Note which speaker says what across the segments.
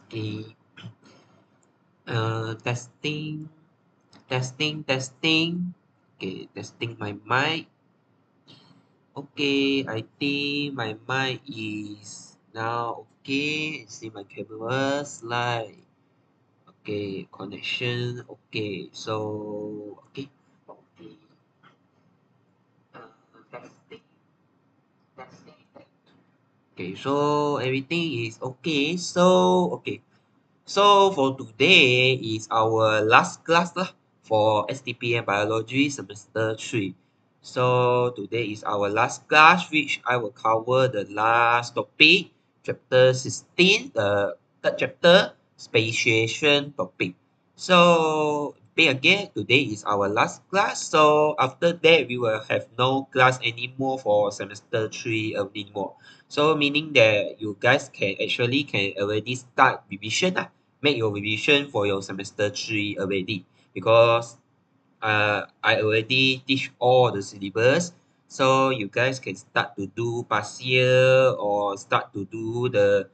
Speaker 1: Okay. Testing, testing. Okay, testing my mic. Okay, I think my mic is now okay. See my camera slide. Okay, connection. Okay, so okay. Okay. Testing, testing. Okay, so everything is okay. Okay. So for today is our last class lah for STPM Biology Semester 3. So today is our last class which I will cover the last topic, chapter 16, the third chapter, speciation topic. So again, today is our last class. So after that, we will have no class anymore for semester 3 anymore. So meaning that you guys can already start revision lah, make your revision for your semester 3 already, because I already teach all the syllabus, so you guys can start to do past year or start to do the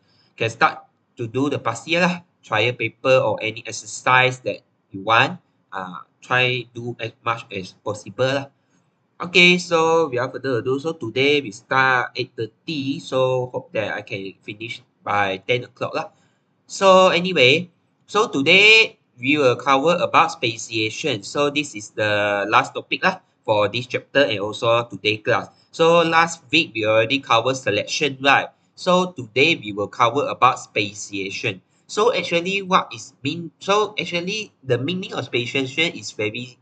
Speaker 1: past year lah, trial paper or any exercise that you want. Try do as much as possible lah. Okay, so without further ado, so today we start 8:30, so hope that I can finish by 10 o'clock lah. So anyway, so today we will cover about speciation. So this is the last topic lah for this chapter and also today class. So last week we already covered selection, right? So today we will cover about speciation. So actually what is mean? So actually the meaning of speciation is very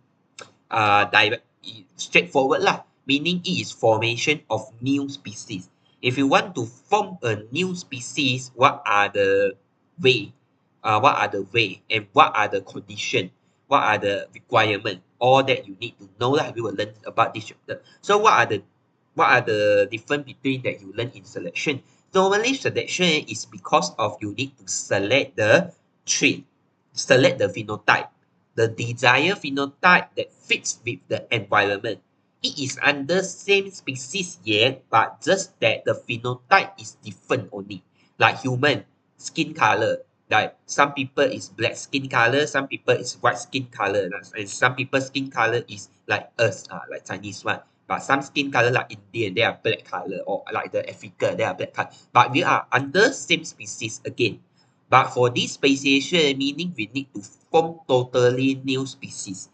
Speaker 1: direct, straightforward lah. Meaning it is formation of new species. If you want to form a new species, what are the way? What are the way and what are the condition? What are the requirement? All that you need to know lah. We will learn about this chapter. So what are the difference between that you learn in selection? Normally selection is because of you need to select the trait, select the phenotype, the desired phenotype that fits with the environment. It is under same species yet, but just that the phenotype is different only. Like human skin color, like some people is black skin color, some people is white skin color, and some people skin color is like us, like Chinese one. But some skin color like Indian, they are black color, or like the Africa, they are black color. But we are under same species again. But for this speciation, meaning we need to form totally new species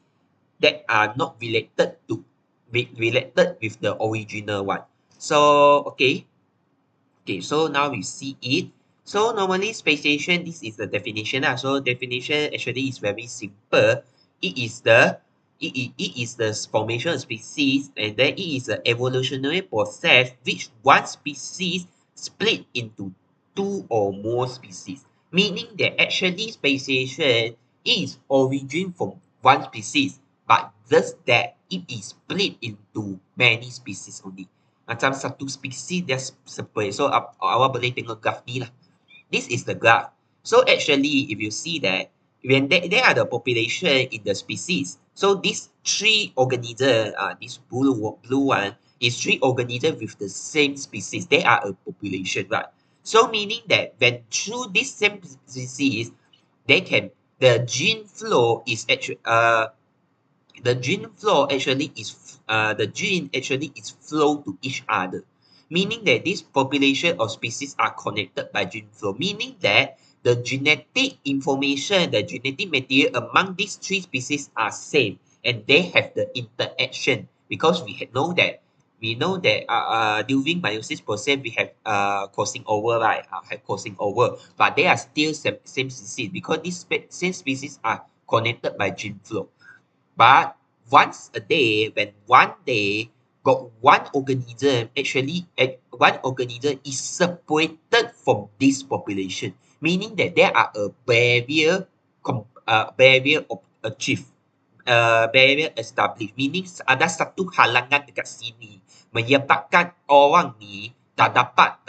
Speaker 1: that are not related with the original one. So so now we see it. So normally speciation, this is the definition lah. So definition actually is very simple. It is the it is the formation of species, and then it is an evolutionary process which one species split into two or more species. Meaning that actually speciation is origin from one species, but just that it is split into many species only. Macam satu spesies dia separate. So awak boleh tengok graph ni lah. This is the graph. So actually, if you see that when there are the population in the species, so these three organisms, this blue one is three organisms with the same species. They are a population, right? So meaning that when through this same species, they can the gene flow is actually the gene flow actually is the gene actually is flow to each other, meaning that this population of species are connected by gene flow, meaning that the genetic information, the genetic material among these three species are same, and they have the interaction, because we know that during meiosis process we have crossing over, right? Have crossing over, but they are still same species because these same species are connected by gene flow. But once a day, when one day got one organism, actually one organism is separated from this population, meaning that there are a barrier of achieve, barrier established, meaning ada satu halangan dekat sini menyebabkan orang ni tak dapat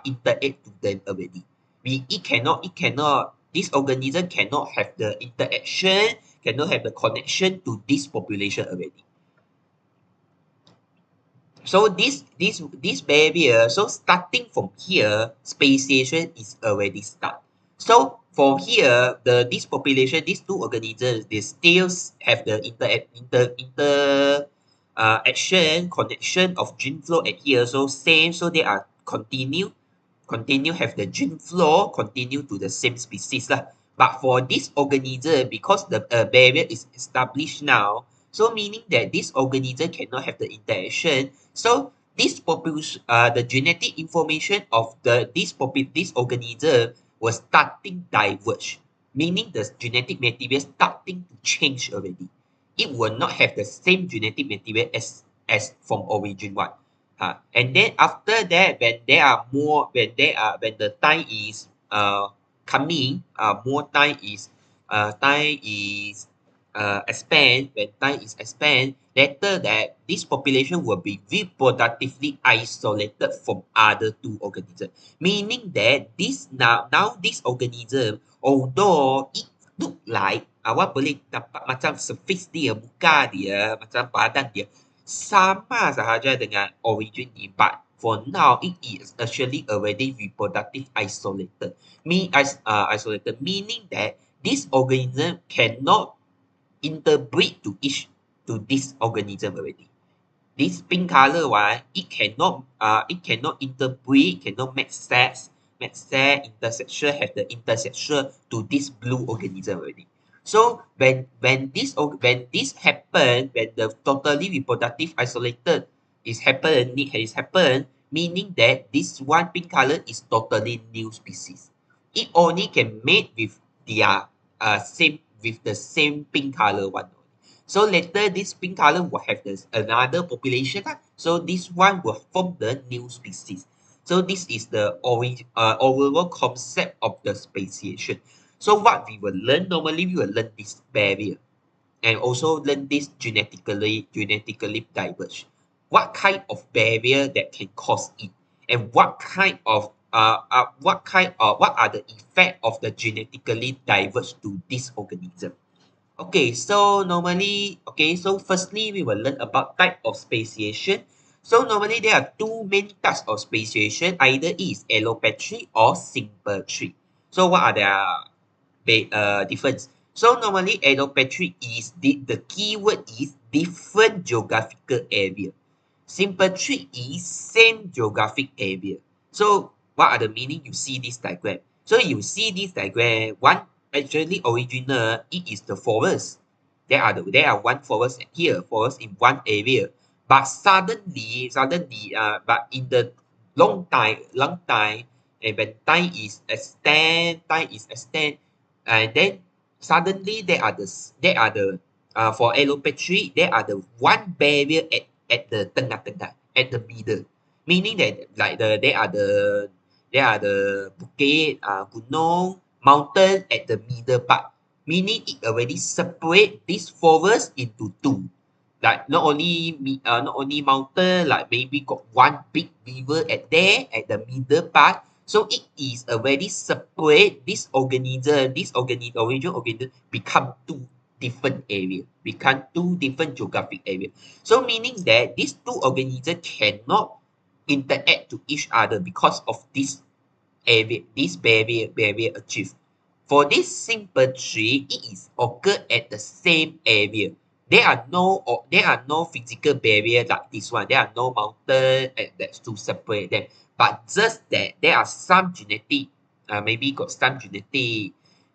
Speaker 1: interact to them already. It cannot, this organism cannot have the interaction, cannot have the connection to this population already. So this barrier, so starting from here, speciation is already start. So for here, this population, these two organisms, they still have the action connection of gene flow at here. So same, so they are continue have the gene flow continue to the same species lah. But for this organism, because the barrier is established now, so meaning that this organism cannot have the interaction. So this population, the genetic information of this organism was starting diverge, meaning the genetic material starting to change already. It will not have the same genetic material as from origin one. And then after that, when the time is coming, time is expand, when time is expand, later that this population will be reproductively isolated from other two organisms. Meaning that now this organism, although it look like awak boleh nampak macam surface dia, muka dia, macam badan dia sama sahaja dengan origin ni, but for now it is actually already reproductive isolated. Isolated meaning that this organism cannot interbreed to this organism already. This pink color one, it cannot interbreed, cannot intersexual, have the intersexual to this blue organism already. So when this happen, when the totally reproductive isolated is happen, meaning that this one pink color is totally new species. It only can mate with their same with the same pink color one. So later this pink color will have this another population. So this one will form the new species. So this is the overall concept of the speciation. So what we will learn, normally we will learn this barrier and also learn this genetically diverge. What kind of barrier that can cause it, and what are the effect of the genetically diverge to this organism. Okay, so firstly, we will learn about type of speciation. So normally there are two main types of speciation, either is allopatry or sympatry. So what are their difference? So normally allopatry is the keyword is different geographical area. Sympatry is same geographic area. So what are the meaning? You see this diagram. So you see this diagram, one actually original, it is the forest. There are one forest here, forest in one area. But but in the long time, and when time is extend, and then suddenly there are the for allopatry, there are the one barrier at the tengah-tengah, at the middle. Meaning that like there are the bukit, gunung, mountain at the middle part. Meaning it already separate this forest into two. Like not only mountain, like maybe got one big river at there at the middle part. So it is already separate original organism become two different area, become two different geographic area. So meaning that these two organisms cannot interact to each other because of this area, this barrier achieved. For this simple tree, it is occur at the same area. There are no physical barrier like this one. There are no mountain that's to separate them. But just that there are some genetic, maybe got some genetic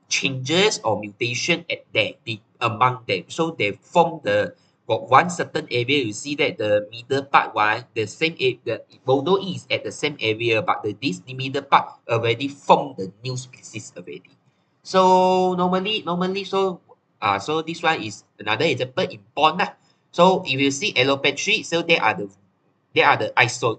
Speaker 1: changes or mutation at there among them. So they form got one certain area. You see that the middle part one, the same although it is at the same area, but this middle part already formed the new species already. So so this one is another example in pond lah. So if you see allopatry, so there are the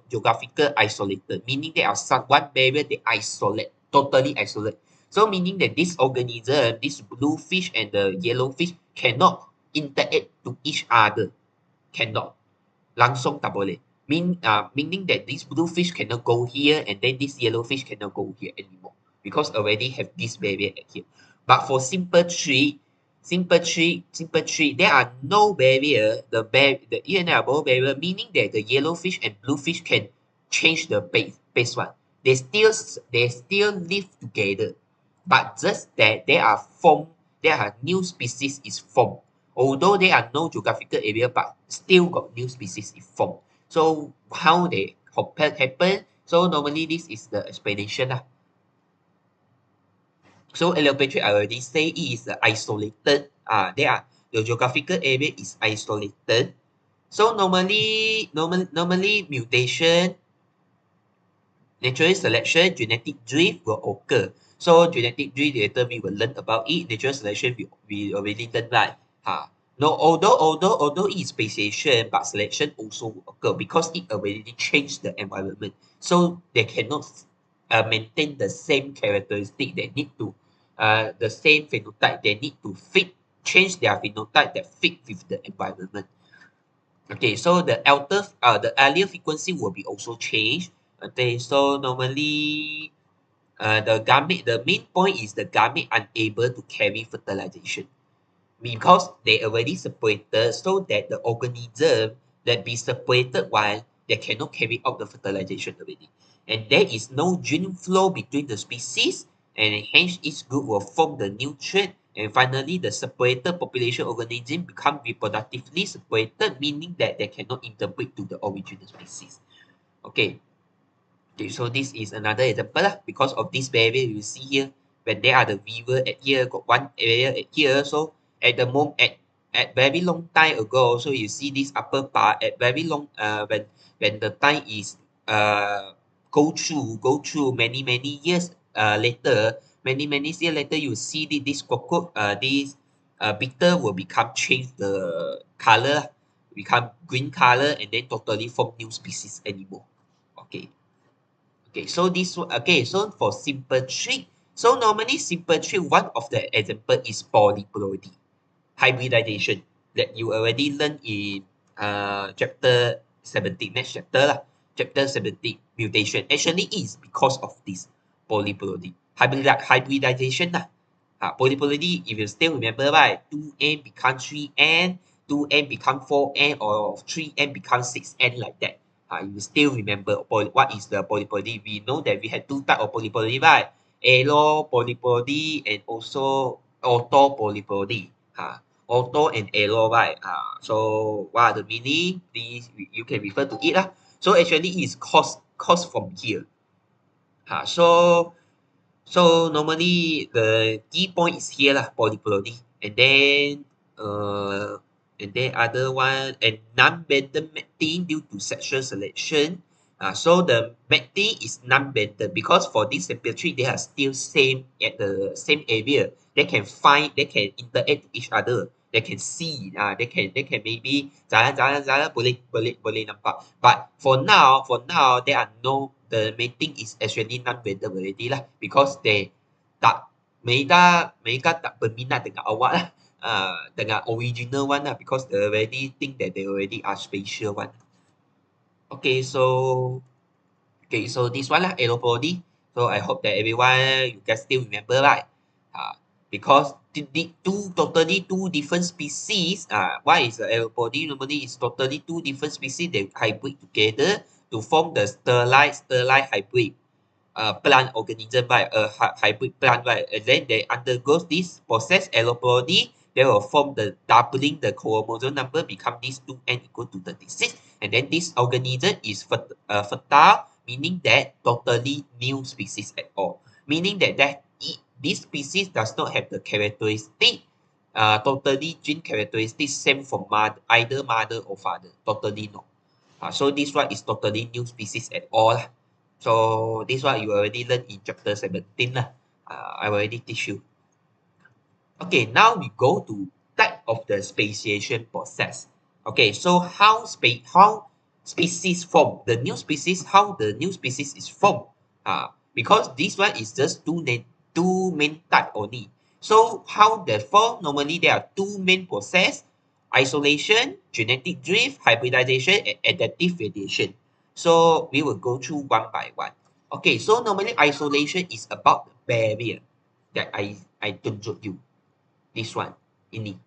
Speaker 1: geographical isolated, meaning there are some one barrier they isolate, totally isolate. So meaning that this organism, this blue fish and the yellow fish cannot interact to each other. Cannot. Langsung tak boleh. Meaning that this blue fish cannot go here and then this yellow fish cannot go here anymore. Because already have this barrier at here. But for simple tree, there are no barrier. The inalienable barrier, meaning that the yellow fish and blue fish can change the base one. They still live together. but just that there are new species is formed. Although there are no geographical area, but still got new species is formed. So how they happen? So normally this is the explanation lah. So allopatric, I already say it is isolated. The geographical area is isolated. So normally mutation, natural selection, genetic drift will occur. So genetic drift later we will learn about it. Natural selection we already learned, right. No, although it is speciation, but selection also occur because it already changed the environment. So they cannot maintain the same characteristic. They need to the same phenotype. They need to change their phenotype that fit with the environment. Okay, so the allele frequency will be also changed. Okay, so normally the main point is the gamete unable to carry fertilization because they already separated, so that the organism that be separated one, they cannot carry out the fertilization already. And there is no gene flow between the species, and hence each group will form the new trait. And finally, the separated population organism become reproductively separated, meaning that they cannot interbreed to the original species. Okay, okay, so this is another example lah. Because of this barrier you see here, when there are the river at here, got one area at here. So at the moment, at very long time ago, so you see this upper part at very long when the time is go through many years later, many years later, you see this cockroach this bitter will become change the color, become green color, and then totally form new species anymore. Okay. Okay, so so for simple trick, so normally simple trick, one of the example is polyploidy, hybridization that you already learned in chapter 17, next chapter lah, chapter 17, mutation. Actually, is because of this polyploidy, hybridization lah. Polyploidy, if you still remember, right, 2n become 3n, 2n become 4n, or 3n become 6n, like that. You still remember what is the polyploidy? We know that we had two types of polyploidy, right? Allo polyploidy and also auto polyploidy. Auto and allo, right? So what are the meaning? Please, you can refer to it lah. So actually, it's caused from here. So normally the key point is here lah, polyploidy, and then other one and non-bended mating due to sexual selection. So the mating is non-bended because for this temperature they are still same at the same area. They can interact with each other. They can see. They can maybe jalan boleh nampak. But for now there are no, the mating is actually non-bended already lah because tak mereka tak berminat dengan awak lah. Dengan original one lah because they already think that they already are special one. Okay, so this one lah, aeropoly. So I hope that everyone you can still remember, right? Because the totally two different species. Why is the aeropoly? Normally it's totally two different species that hybrid together to form the sterlite hybrid plant organism, right? A hybrid plant, right? And then they undergoes this process, alloplody. They will form the doubling the chromosome number, become this 2n equal to 36. And then this organism is fertile, meaning that totally new species at all. Meaning that this species does not have the characteristic, totally gene characteristics same from either mother or father. Totally no. So this one is totally new species at all. So this one you already learned in chapter 17 lah. I already teach you. Okay, now we go to type of the speciation process. Okay, so how species form, the new species, how the new species is formed. Because this one is just two main type only. So how they form? Normally there are two main process: isolation, genetic drift, hybridization, and adaptive radiation. So we will go through one by one. Okay, so normally isolation is about the barrier that I told you. This one, ini,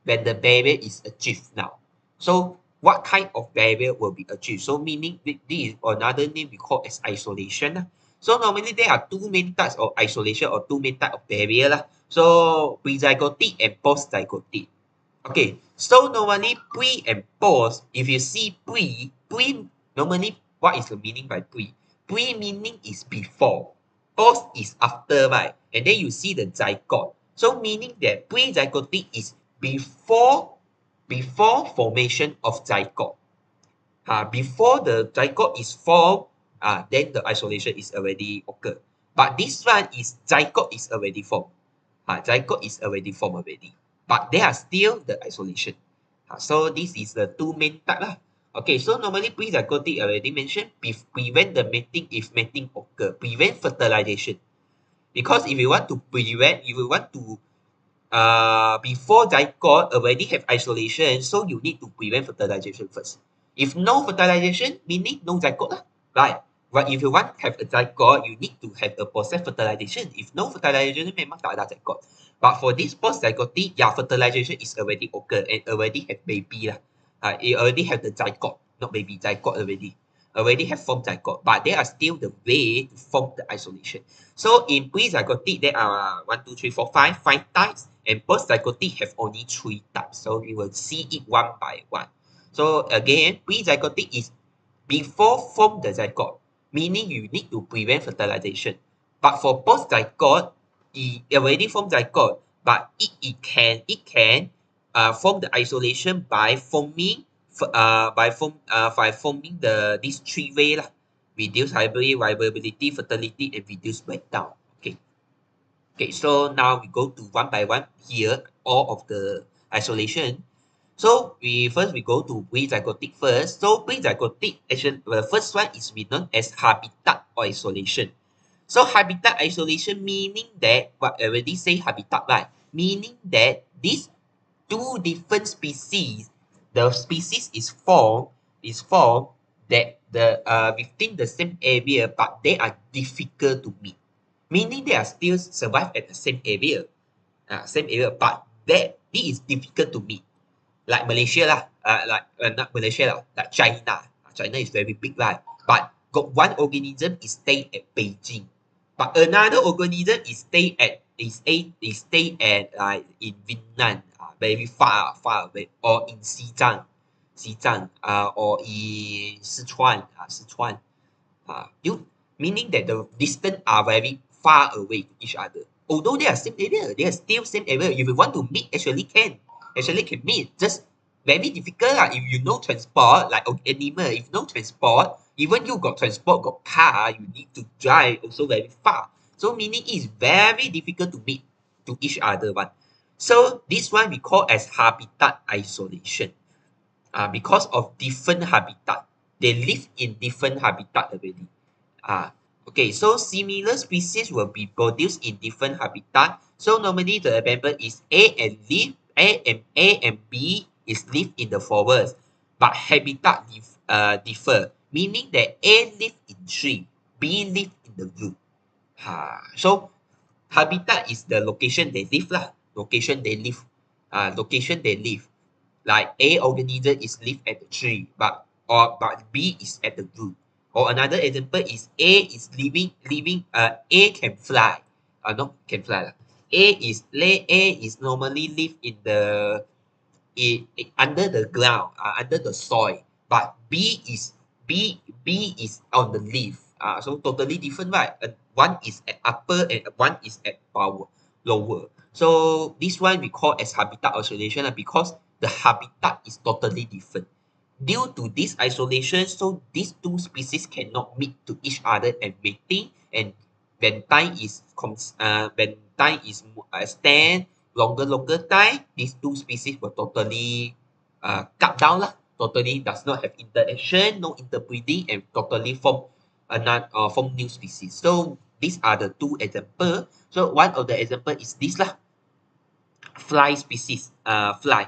Speaker 1: when the barrier is achieved now. So what kind of barrier will be achieved? So meaning this is another name we call as isolation. So normally there are two main types of isolation or two main type of barrier lah. So pre-zygotic and post-zygotic. Okay, so normally pre and post, if you see pre normally what is the meaning by pre? Pre meaning is before, post is after, right? And then you see the zygote. So meaning that pre-zygotic is before formation of zygote. Before the zygote is formed, then the isolation is already occur. But this one is zygote is already formed. Zygote is already formed already. But there are still the isolation. So this is the two main type lah. Okay, so normally pre-zygotic already mentioned, prevent the mating if mating occur, prevent fertilization. Because if you want to prevent, if you want to before zygote already have isolation, so you need to prevent fertilization first. If no fertilization, meaning no zygote lah, right? But if you want to have a zygote, you need to have a process fertilization. If no fertilization, memang tak ada zygote. But for this post-zygotic, yeah, fertilization is already occurred and already have baby lah. It already have the zygote, not baby, zygote already. Already have formed zygote, but there are still the way to form the isolation. So in pre-zygotic, there are 1, 2, 3, 4, 5 types, and post-zygotic have only 3 types. So we will see it one by one. So again, pre-zygotic is before form the zygote, meaning you need to prevent fertilization. But for post-zygote, it already formed zygote, but it can form the isolation by forming these 3 way lah. Reduce hybrid viability, fertility, and reduce breakdown. Okay, so now we go to one by one here, all of the isolation. So we go to pre-zygotic first. So pre-zygotic, actually, the first one is known as habitat isolation. So habitat isolation meaning that, what I already say habitat, right? Meaning that these two different species, the species is formed that within the same area, but they are difficult to meet. Meaning they are still survive at the same area, but that it is difficult to meet. Like Malaysia lah, not Malaysia lah, like China. China is very big, right? But got one organism is stay at Beijing, but another organism is stay at in Vietnam, very far away, or in Xizang, or in Sichuan. You meaning that the distance are very far away to each other. Although they are same area, they are still same area. If you want to meet, actually can meet. Just very difficult lah. If you know transport, like animal, if no transport, even you got transport, got car, you need to drive also very far. So meaning it's very difficult to meet to each other one. So this one we call as habitat isolation. Because of different habitat. They live in different habitat already. Okay, so similar species will be produced in different habitat. So normally the member is A and B is live in the forest, but habitat differ, meaning that A live in tree, B live in the wood. So habitat is the location they live lah. Location they live. Like A organism is live at the tree, but B is at the root. Or another example is A is A can fly. No, can fly lah. A is normally live in the under the ground, under the soil. But B is on the leaf. So totally different, right? One is at upper and one is at lower. So this one we call as habitat isolation because the habitat is totally different. Due to this isolation, so these two species cannot meet to each other and mating. And when time is stand longer time, these two species will totally cut down lah. Totally does not have interaction, no interbreeding, and totally form new species. So these are the two examples. So one of the example is this lah. Fly species. Fly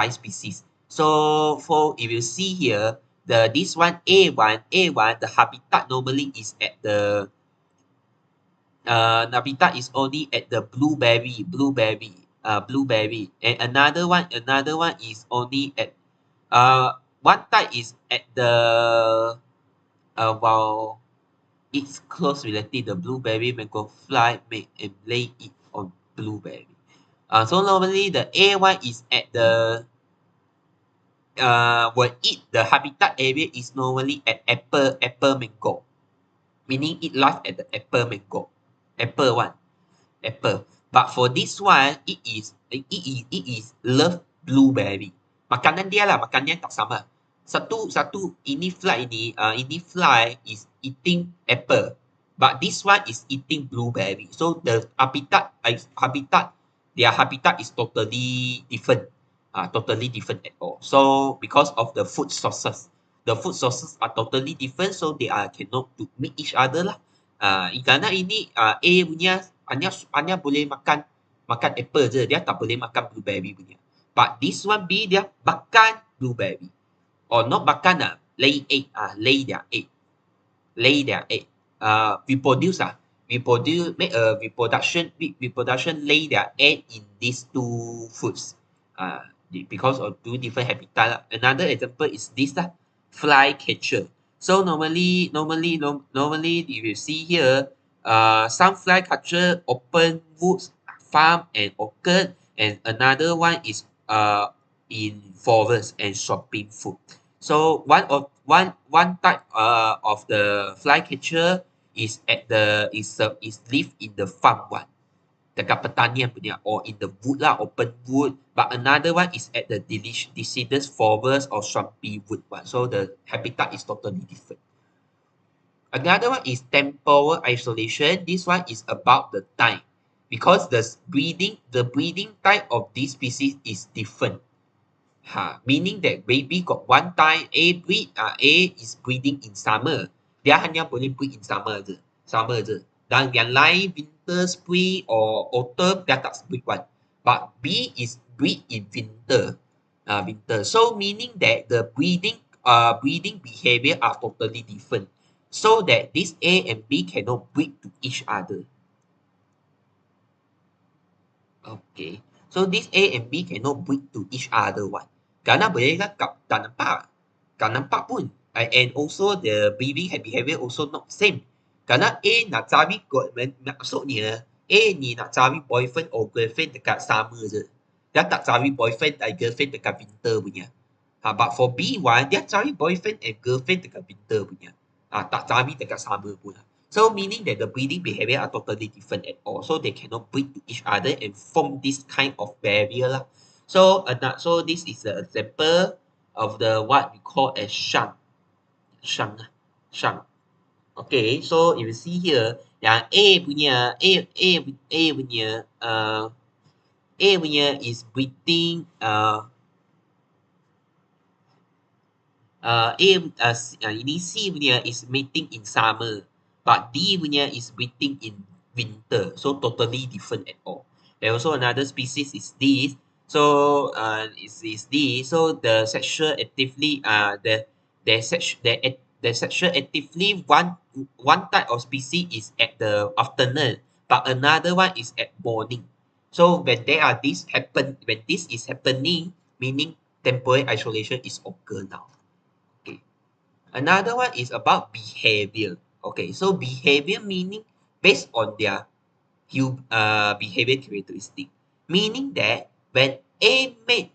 Speaker 1: species. So if you see here, this one A1, the habitat normally is at the habitat is only at the blueberry, and another one is only at one type is at the It's close related. The blueberry mango fly make and lay it on blueberry. So normally the A one is at the will eat the habitat area is normally at apple mango, meaning it lies at the apple one apple. But for this one, it is love blueberry. Makanan dia lah, makannya tak sama. Satu satu ini fly is eating apple, but this one is eating blueberry. So the their habitat is totally different. Totally different at all. So because of the food sources are totally different, so they are cannot to meet each other lah. Kerana ini A punya hanya boleh makan apple je, dia tak boleh makan blueberry punya. But this one B dia makan blueberry. Or not makan lay egg, lay their egg. Lay their egg. Reproduce make a reproduction lay their egg in these two foods. Because of two different habitat lah. Another example is this lah, fly catcher. So normally if you see here, some fly catcher open woods, farm and orchard, and another one is in forest and shopping food. So one type of the fly catcher is live in the farm one, dekat pertanian punya, or in the wood lah, open wood. But another one is at the deciduous forest or swampy wood one. So the habitat is totally different. Another one is temporal isolation. This one is about the time, because the breeding type of this species is different. Meaning that maybe got one time A is breeding in summer. Dia hanya boleh breed in summer je. Dan yang lain winter, spring or autumn dia tak breed one. But B is breed in winter. So meaning that the breeding behavior are totally different. So that this A and B cannot breed to each other. Okay. So this A and B cannot breed to each other one. Kerana boleh cakap tak nampak pun. And also the breeding behavior also not same. Kerana A nak cari maksudnya A ni nak cari boyfriend or girlfriend dekat summer je. Dia tak cari boyfriend dan girlfriend dekat winter punya. But for B1, dia cari boyfriend and girlfriend dekat winter punya. Tak cari dekat summer pun. So meaning that the breeding behavior are totally different at all. So they cannot breed to each other and form this kind of barrier lah. So this is an example of the what we call as shang. Okay, so if you see here, yang A punya is breeding ini C punya is mating in summer, but D punya is breeding in winter. So totally different at all. And also another species is this. So is this. So the sexual actively the sexual actively one type of species is at the afternoon, but another one is at morning. So when this is happening, meaning temporary isolation is occur now. Okay. Another one is about behavior. Okay, so behavior meaning based on their behavior characteristic. Meaning that when A mate,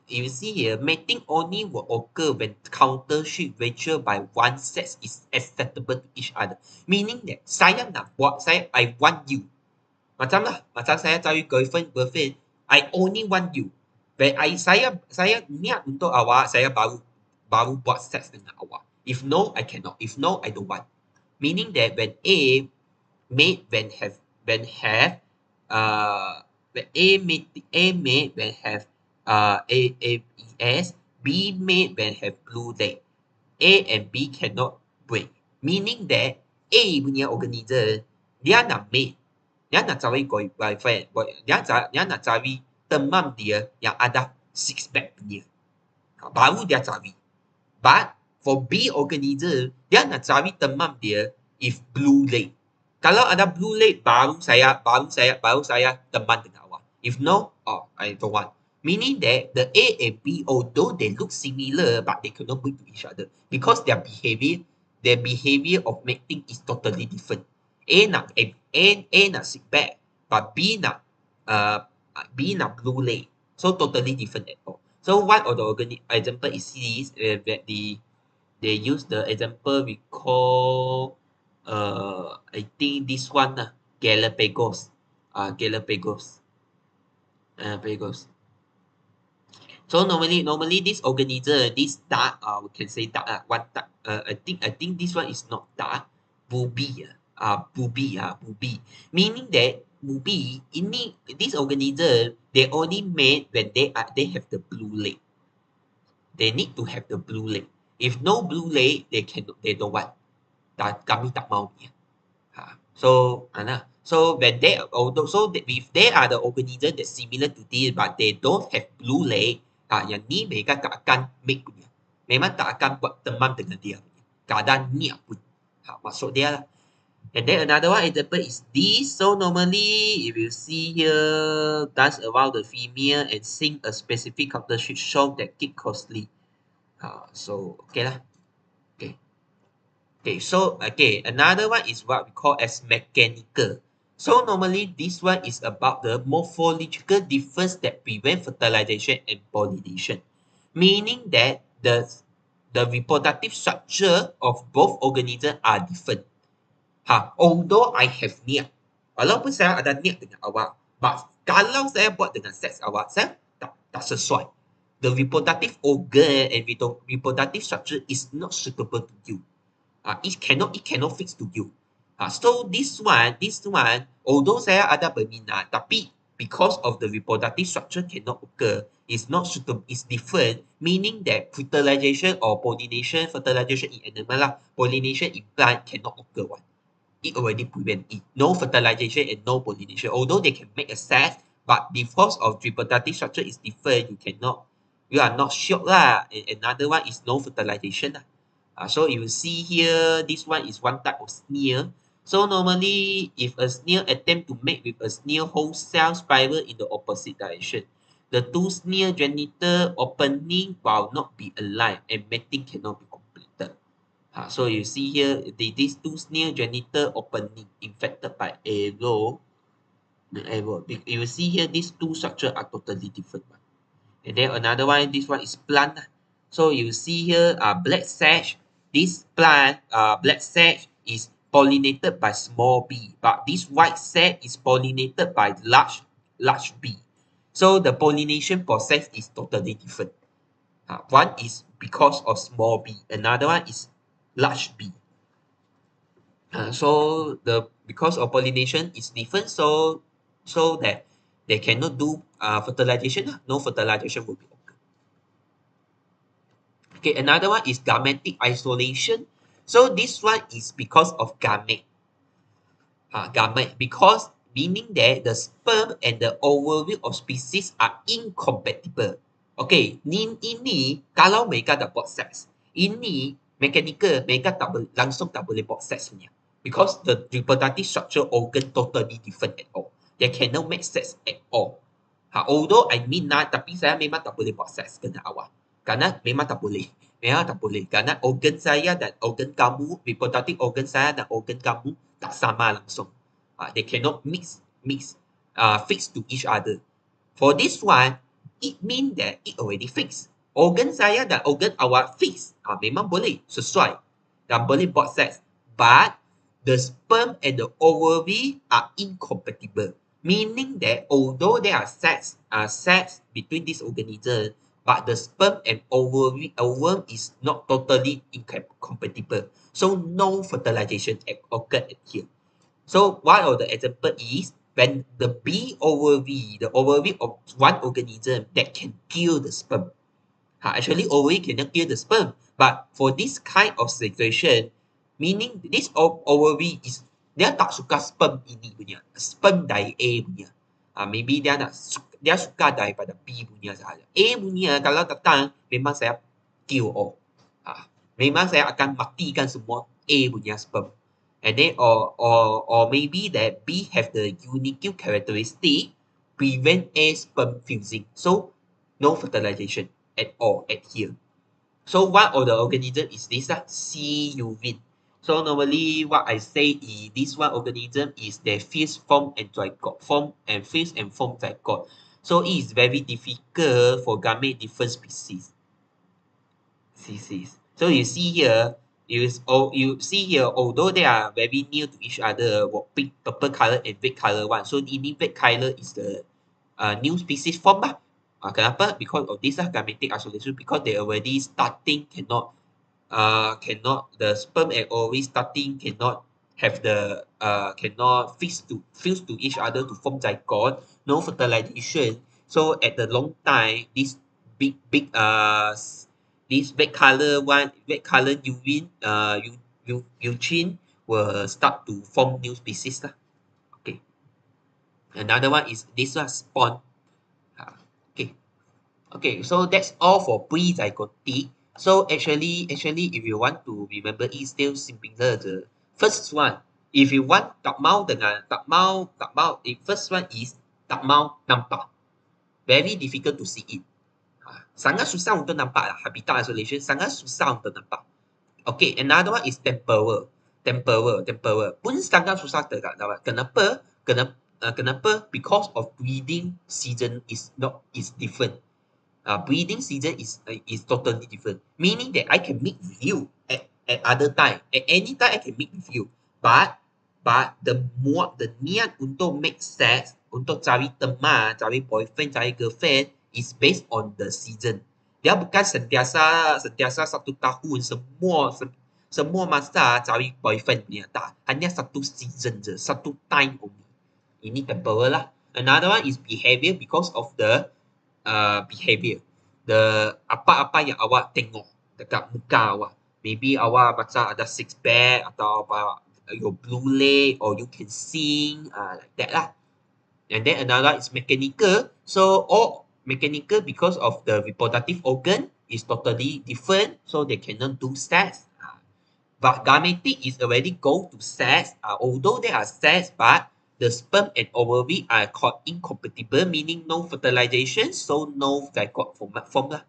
Speaker 1: you see here, mating only will occur when countership ratio by one sex is acceptable to each other. Meaning that I want you. Macam saya cari girlfriend, I only want you. When saya niat untuk awak, saya baru buat seks dengan awak. If no, I cannot. If no, I don't want. Meaning that when A mate when have AES, B mate when have blue leg. A and B cannot break. Meaning that A punya organism dia nak mate, dia nak cari boyfriend, dia nak cari teman dia yang ada six pack punya. Baru dia cari. But for B organism, dia nak cari teman dia if blue leg. Kalau ada blue leg, baru saya teman dengan awak. If no, I don't want. Meaning that the A and B, although they look similar, but they cannot breed to each other because their behavior their behavior of mating is totally different. A nak sit back, but B nak blue lay. So totally different at all. So one of the example is this, that they use the example we call I think this one Galapagos. Galapagos. Galapagos. So normally this organism, this duck, we can say duck, one duck. I think this one is not duck, booby, booby. Meaning that booby, this organism, they only made when they have the blue leg. They need to have the blue leg. If no blue leg, they don't want. Kami tak mau niya. So when they although so that if they are the organism that's similar to this but they don't have blue leg, yang ni mereka tak akan make punya. Memang tak akan buat teman dengan dia punya. Kadang niat pun. Masuk dia lah. And then another one example is this. So normally if you see here, dance around the female and sing a specific countership song that get costly. So okay lah. Okay, another one is what we call as mechanical. So normally this one is about the morphological difference that prevent fertilization and pollination. Meaning that the reproductive structure of both organisms are different. Although I have niat, walaupun saya ada niat dengan awak, but kalau saya buat dengan seks awak, saya tak sesuai. The reproductive organ and reproductive structure is not suitable to you. It cannot fix to you. So this one, although saya ada berminat, tapi because of the reproductive structure cannot occur, it's not suitable, it's different, meaning that fertilization or pollination, fertilization in animal lah, pollination in plant cannot occur one. It already prevent it. No fertilization and no pollination. Although they can make a sex, but because of reproductive structure is different, you are not sure lah. And another one is no fertilization lah. So you see here, this one is one type of snail. So normally, if a snail attempt to mate with a snail whole cell spiral in the opposite direction, the two snail genital opening will not be aligned and mating cannot be completed. So you see here, these two snail genital opening infected by arrow. You see here, these two structures are totally different. And then another one, this one is plant. So you see here, black sash. This plant, black sash, is pollinated by small bee, but this white sash is pollinated by large bee. So the pollination process is totally different. One is because of small bee, another one is large bee. So because of pollination is different, so that they cannot do fertilization. No fertilization will be occur. Okay, another one is gametic isolation. So this one is because of gamete. Gamete, because meaning that the sperm and the ovary of species are incompatible. Okay, ini kalau mereka dah buat seks, ini mechanical, mereka langsung tak boleh buat seks punya. Because the reproductive structure organ totally different at all. They cannot make sex at all. Although I minat, tapi saya memang tak boleh buat seks dengan awak. Karena memang tak boleh. Karena organ saya dan organ kamu, reproductive organ saya dan organ kamu tak sama langsung. They cannot fix to each other. For this one, it mean that it already fixed. Organ saya dan organ awak fix. Memang boleh, sesuai. Dan boleh buat seks. But the sperm and the ovary are incompatible. Meaning that although there are sex between these organisms, but the sperm and ovum is not totally incompatible. So no fertilization occurred here. So one of the example is when the ovary of one organism that can kill the sperm. Actually ovary cannot kill the sperm, but for this kind of situation, meaning this ovary is dia tak suka sperm ini punya, sperm dari A punya. Maybe dia suka daripada B punya sahaja. A punya kalau datang memang saya kill all. Memang saya akan matikan semua A punya sperm. And then or maybe that B have the unique characteristic prevent A sperm fusing. So no fertilization at all at here. So one of the organism is this C. uvin. So normally what I say is this one organism is their fuse form and zygote. Form and fuse and form zygote. So it is very difficult for gamete different species. So you see here, you see here, although they are very near to each other, pink, purple color and red color one. So ini red color is the new species form lah. Kenapa? Because of this lah, gametic isolation. Because they already starting cannot the sperm and ovary starting cannot have the cannot fuse to each other to form zygote, no fertilization. So at the long time, this big this red color urine urchin will start to form new species lah. Okay. Another one is this one spawn. Okay. Okay, so that's all for pre-zygotic. So actually, if you want to remember, it's still similar. The first one, if you want tak mau dengan tak mau, first one is tak mau nampak. Very difficult to see it. Sangat susah untuk nampak lah. Habitat isolation sangat susah untuk nampak. Okay, another one is temporal. Pun sangat susah terdapat. Kenapa? Because of breeding season is different. Breeding season is totally different. Meaning that I can meet with you at other time. At any time I can meet with you. But the niat untuk make sex, untuk cari teman, cari boyfriend, cari girlfriend is based on the season. Dia bukan sentiasa 1 tahun semua masa cari boyfriend punya. Tak. Hanya satu season je. Satu time only. Ini temporal lah. Another one is behavior because of the behavior. The apa-apa yang awak tengok dekat muka awak. Maybe awak macam ada six pack atau apa, your blue leg or you can sing like that lah. And then another is mechanical. So all mechanical because of the reproductive organ is totally different. So they cannot do sex. But gametic is already go to sex. Although they are sex, but the sperm and ovary are called incompatible, meaning no fertilization, so no zygote form lah.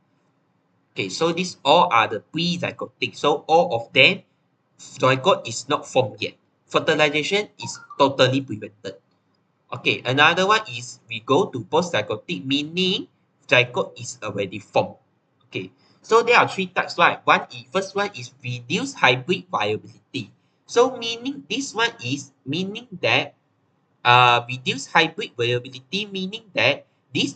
Speaker 1: Okay, so these all are the pre-zygotic. So all of them, zygote is not formed yet. Fertilization is totally prevented. Okay, another one is we go to post-zygotic, meaning zygote is already formed. Okay, so there are 3 types, right? First one is reduced hybrid viability. So meaning this one is meaning that reduced hybrid viability, meaning that this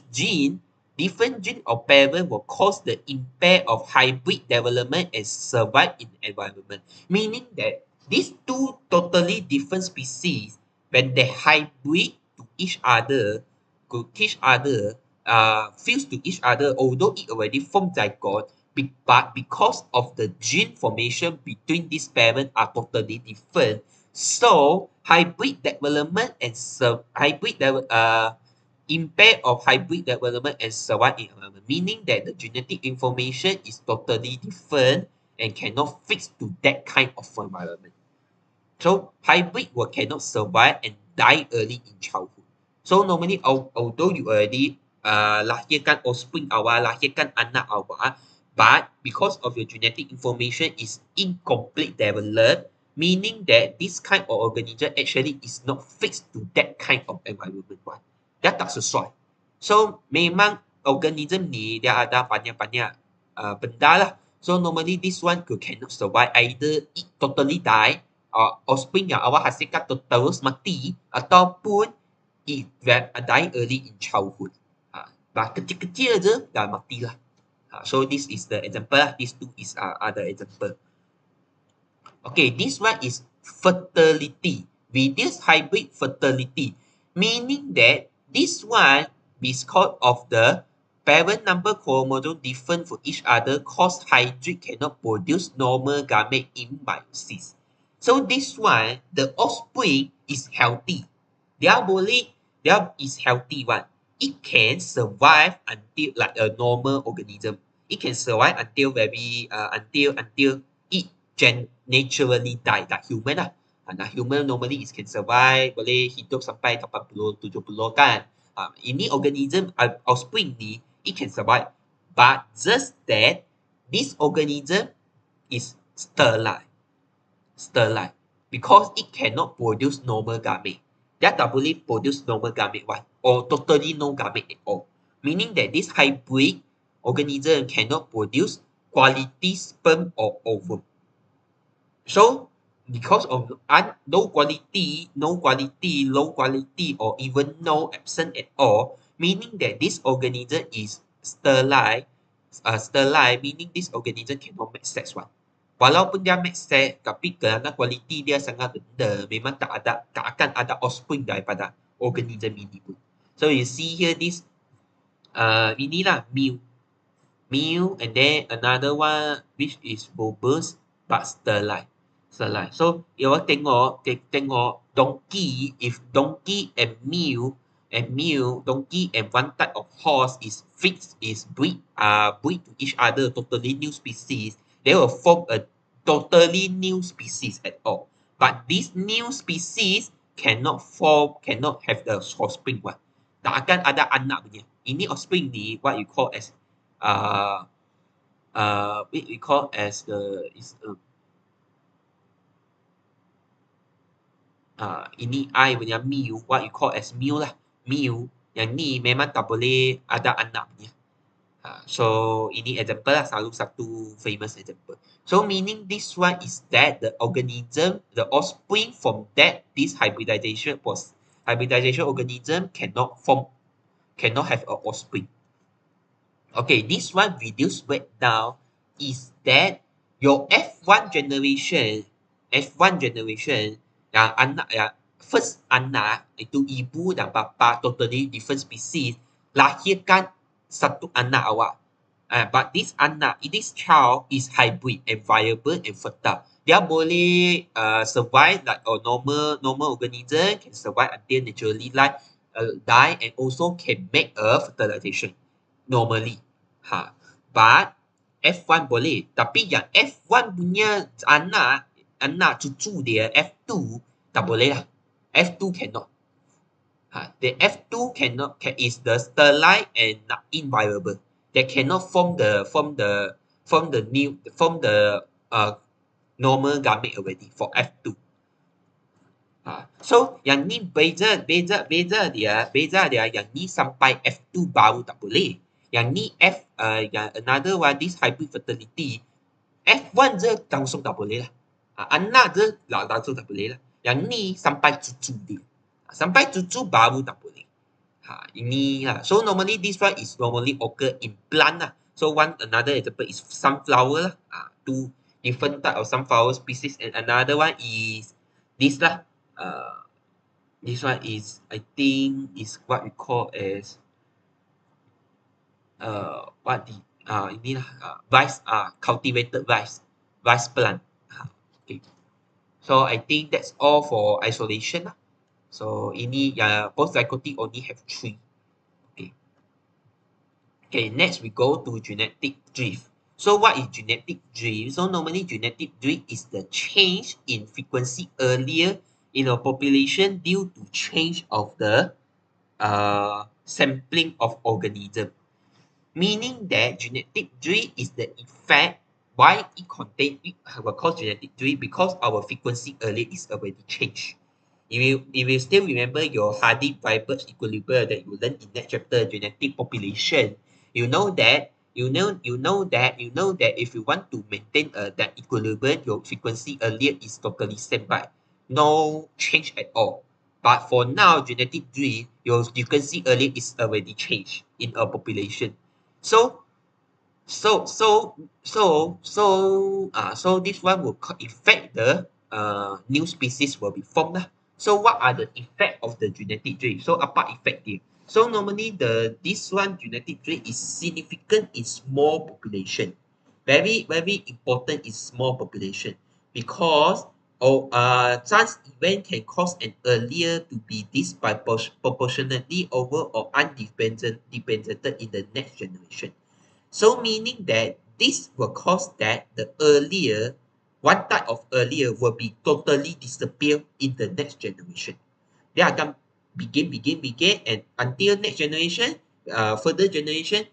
Speaker 1: different gene or parent will cause the impair of hybrid development and survive in the environment. Meaning that these two totally different species, when they hybrid to each other, fuse to each other, although it already formed zygote, but because of the gene formation between these parents are totally different. So hybrid development and impair of hybrid development and survive in environment, meaning that the genetic information is totally different and cannot fix to that kind of environment. So hybrid cannot survive and die early in childhood. So normally, although you already lahirkan offspring awak, lahirkan anak awak, but because of your genetic information is incomplete developed, meaning that this kind of organism actually is not fixed to that kind of environment. Dia tak sesuai. So memang organism ni dia ada banyak-banyak benda lah. So normally this one cannot survive, either it totally die, offspring yang awak hasilkan terus mati, ataupun it die early in childhood. Bah kecil-kecil je dah mati lah. So this is the example lah. These two is other example. Okay, this one is fertility. Reduced hybrid fertility, meaning that this one because of the parent number chromosome different for each other, cause hybrid cannot produce normal gamete in meiosis. So this one, the offspring is healthy. Dia is healthy one. It can survive until like a normal organism. It can survive until until it naturally die like human lah. Nah, human normally it can survive, boleh hidup sampai 80, 70 kan. Ini organism offspring ni, it can survive. But just that this organism is sterile. sterlite because it cannot produce normal gamete. Dia tak boleh produce normal gamete one or totally no gamete at all. Meaning that this hybrid organism cannot produce quality sperm or ovum. So because of low quality, low quality, or even no absent at all, meaning that this organism is sterile. Sterile meaning this organism cannot make sex one. Walaupun dia make sex, tapi kerana kualiti dia sangat rendah, memang tak akan ada offspring daripada organism ini pun. So you see here this inilah male, and then another one which is bulbous but sterile. So you tengok donkey, if donkey and male donkey and one type of horse is fixed, is breed to each other, totally new species, they will form a totally new species at all. But this new species cannot have the offspring one. Tak akan ada anak punya. Ini offspring ni what you call as uh we call as the is ini I punya meal, what you call as meal lah, meal yang ni memang tak boleh ada anak punya. So ini example lah, selalu satu famous example. So meaning this one is that the organism, the offspring from this hybridization organism cannot have a offspring. Okay, this one reduced breakdown is that your F1 generation yang anak yang first anak itu ibu dan bapa totally different species lahirkan satu anak awak. But this child is hybrid and viable and fertile. Dia boleh survive like a normal organism, can survive until naturally die, and also can make a fertilization normally. But F1 boleh, tapi yang F1 punya anak cucu dia F2 tak boleh lah. F2 cannot. The F2 is the sterile and inviable. They cannot form the normal gamete already for F2. So yang ni beza dia yang ni sampai F2 baru tak boleh. Yang ni yang another one, this hybrid fertility, F1 je langsung tak boleh lah. Anak je langsung tak boleh lah. Yang ni sampai cucu dia. Sampai cucu baru tak boleh. Ini lah. So normally this one is normally occur in plant lah. So another example is sunflower lah. Two different type of sunflower species, and another one is this lah. This one is, I think, is what we call as cultivated rice plant. Okay. So I think that's all for isolation lah. So ini both zygotic only have 3. Okay, next we go to genetic drift. So what is genetic drift? So normally genetic drift is the change in frequency earlier in a population due to change of the sampling of organism. Meaning that genetic drift is the effect why it will cause genetic drift because our frequency earlier is already changed. If you still remember your Hardy-Weber equilibrium that you learned in that chapter, genetic population, you know that if you want to maintain that equilibrium, your frequency earlier is totally same, right? No change at all. But for now, genetic drift, your frequency earlier is already changed in a population. So this one will affect the new species will be formed. So what are the effect of the genetic drift? So apa effect dia? So normally this one genetic drift is significant in small population. Very important in small population because chance event can cause an earlier to be disproportionately over or undependent in the next generation. So meaning that this will cause that the one type of earlier will be totally disappear in the next generation. They akan begin and until next generation, further generation,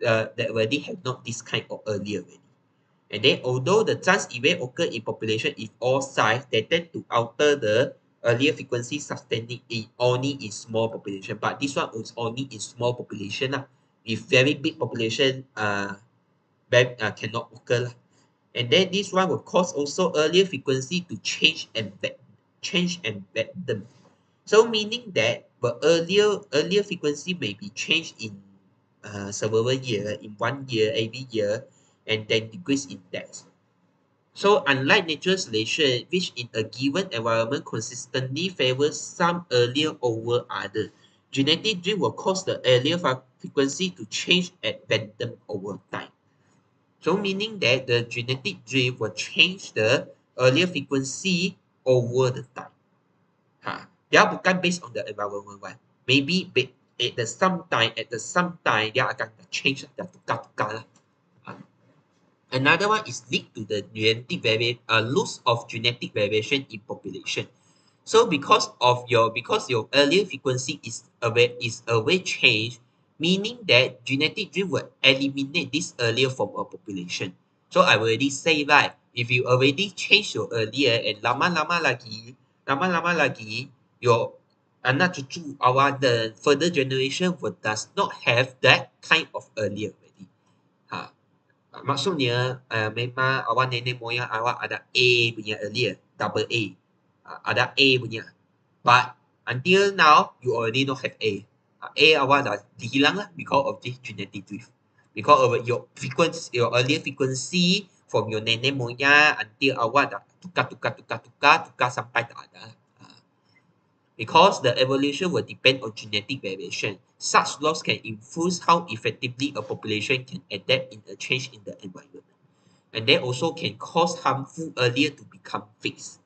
Speaker 1: that already have not this kind of earlier already. And then although the chance event occur in population in all size, they tend to alter the earlier frequency sustaining it only in small population. But this one is only in small population. If very big population cannot occur. And then this one will cause also earlier frequency to change and back them. So meaning that the earlier frequency may be changed in several year, in 1 year, every year, and then decrease in depth. So unlike natural selection, which in a given environment consistently favors some earlier over other, genetic drift will cause the earlier frequency to change at random over time. So meaning that the genetic drift will change the earlier frequency over the time. Dia bukan based on the environment one. Maybe at the some time dia akan change, dia tukar-tukar lah. Another one is linked to the loss of genetic variation in population. So because your earlier frequency is away change, meaning that genetic drift will eliminate this earlier form of population. So I already say right, if you already change your earlier and lama-lama lagi, your anak cucu awak the further generation does not have that kind of earlier already. Maksudnya memang awak nenek moyang awak ada A punya earlier, double A. Ada A punya. But until now, you already don't have A. A awak dah dihilang lah because of this genetic drift. Because of your earlier frequency from your nenek moyang until awak dah tukar sampai tak ada. Because the evolution will depend on genetic variation. Such loss can influence how effectively a population can adapt in a change in the environment. And they also can cause harmful earlier to become fixed.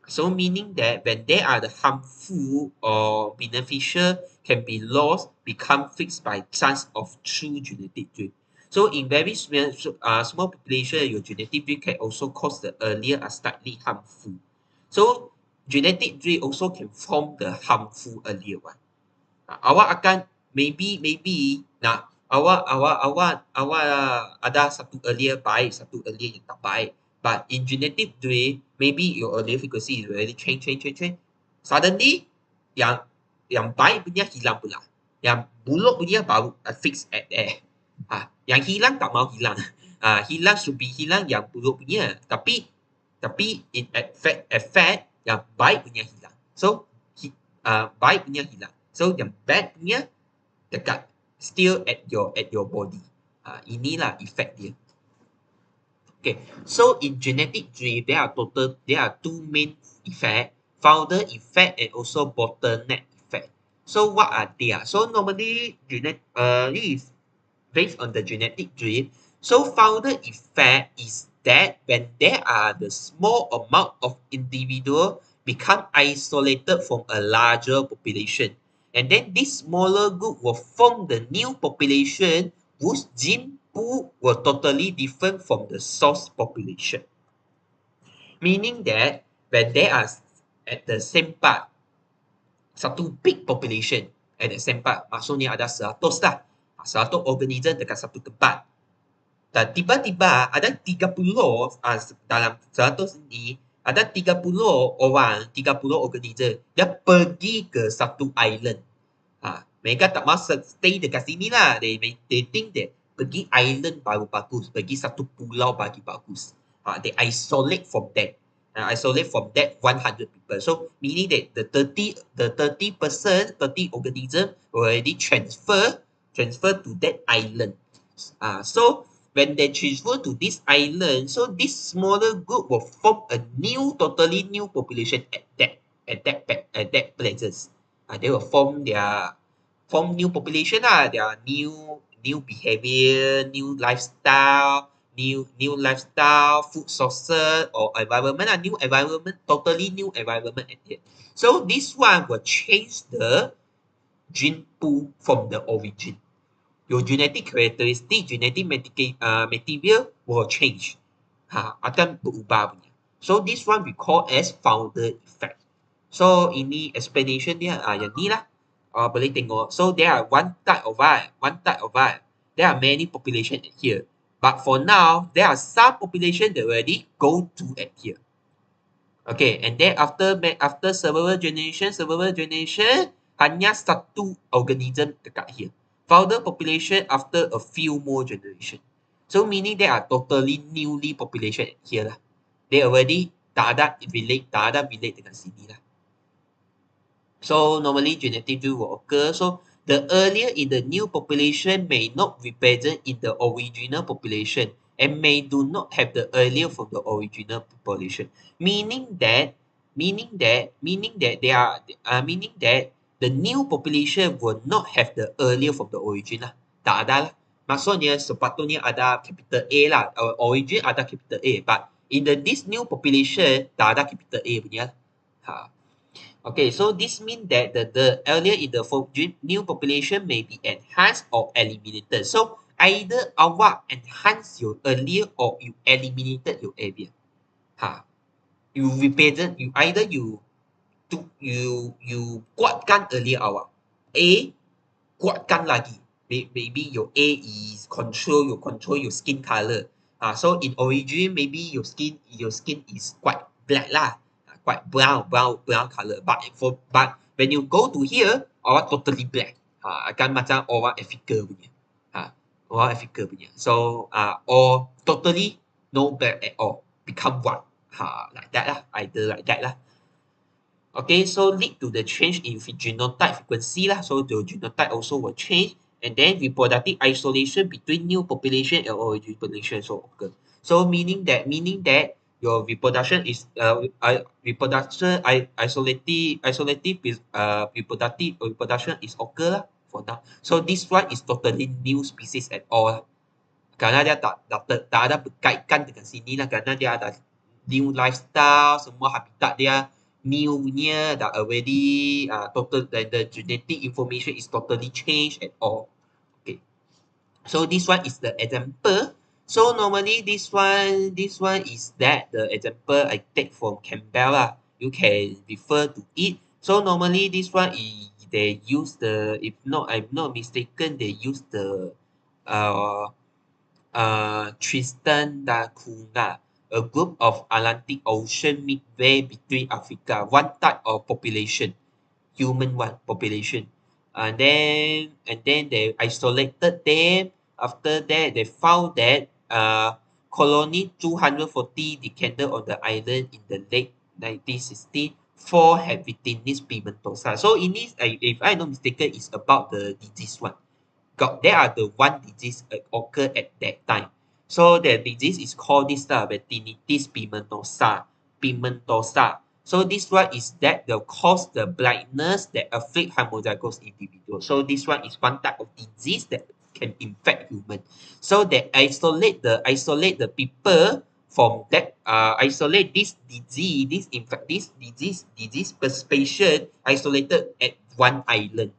Speaker 1: So meaning that when they are the harmful or beneficial can be lost, become fixed by chance of true genetic drift. So in very small population, your genetic drift can also cause the earlier are slightly harmful. So genetic drift also can form the harmful earlier one. Awak akan maybe awak ada satu earlier baik, satu earlier yang tak baik. But in genetic drift, maybe your earlier frequency is already change. Suddenly, yang baik punya hilang pula. Yang buruk punya baru fix at there. Yang hilang tak mau hilang. Hilang should be hilang yang buruk punya. Tapi in effect yang baik punya hilang. So, baik punya hilang. So, yang bad punya dekat. Still at your body. Inilah effect dia. Okay, so in genetic drift, there are two main effects, founder effect and also bottleneck effect. So what are they? So normally this is based on the genetic drift. So founder effect is that when there are the small amount of individual become isolated from a larger population. And then this smaller group will form the new population whose gene pool were totally different from the source population. Meaning that when they are at the same part, satu big population at the same part, maksudnya ada 100 lah. 100 organism dekat satu tempat. Dan tiba-tiba ada 30 dalam 100 ini, ada 30 orang, 30 organism. Dia pergi ke satu island. Mereka tak mahu stay dekat sini lah. They think that pergi island baru bagus, pergi satu pulau bagi bagus. They isolate from that. Isolate from that 100 people. So meaning that the 30 organism already transfer to that island. So when they transfer to this island, so this smaller group will form a totally new population at that places. They will form new population their new behavior, new lifestyle, food sources or environment, totally new environment at it. So this one will change the gene pool from the origin. Your genetic characteristic, genetic material will change. Akan berubah punya. So this one we call as founder effect. So ini explanation dia yang ni lah. Boleh tengok. So there are one type of vibe. There are many population here. But for now, there are some population that already go to at here. Okay, and then after several generation, hanya satu organism dekat here. Founder population after a few more generation. So meaning there are totally newly population here lah. They already tak ada relate dengan sini lah. So normally genetic drift will occur. So the earlier in the new population may not represent in the original population and may do not have the earlier from the original population. Meaning that the new population will not have the earlier from the origin lah. Tak ada lah. Maksudnya sepatutnya ada capital A lah. Origin ada capital A. But in this new population, tak ada capital A punya lah. Okay, so this means that the earlier in the new population may be enhanced or eliminated. So either awak enhance your earlier or you eliminated your earlier. You represent you kuatkan earlier awak. A kuatkan lagi. Maybe your A is control your skin color. So in origin maybe your skin is quite black lah. Quite brown color. But when you go to here, orang totally black. Akan macam orang Afrika punya. Orang Afrika punya. So or totally no black at all. Become white. Like that lah. Either like that lah. Okay, so lead to the change in genotype frequency lah. So the genotype also will change. And then reproductive isolation between new population and origin population so occur. So meaning that your reproduction is reproduction is occur lah for now. So this one is totally new species at all lah. Kerana dia tak ada berkaitan dengan sini lah. Kerana dia ada new lifestyle, semua habitat dia newnya dah already the genetic information is totally changed at all. Okay. So this one is the example. So normally this one is that the example I take from Campbell lah. You can refer to it. So normally this one is they use if I'm not mistaken, they use the Tristan da Cunha, a group of Atlantic Ocean midway between Africa, one type of population, human one population. And then they isolated them. After that, they found that colony 240 decanted on the island in the late 1960s. 4 had Vitinus pigmentosa. So in this, if I'm not mistaken, it's about the disease one. There are the one disease occur at that time. So the disease is called this Retinitis pigmentosa. So this one is that will cause the blindness that afflict homozygous individuals. So this one is one type of disease that can infect human. So they isolate the people from that isolate this disease, disease Speciation isolated at one island.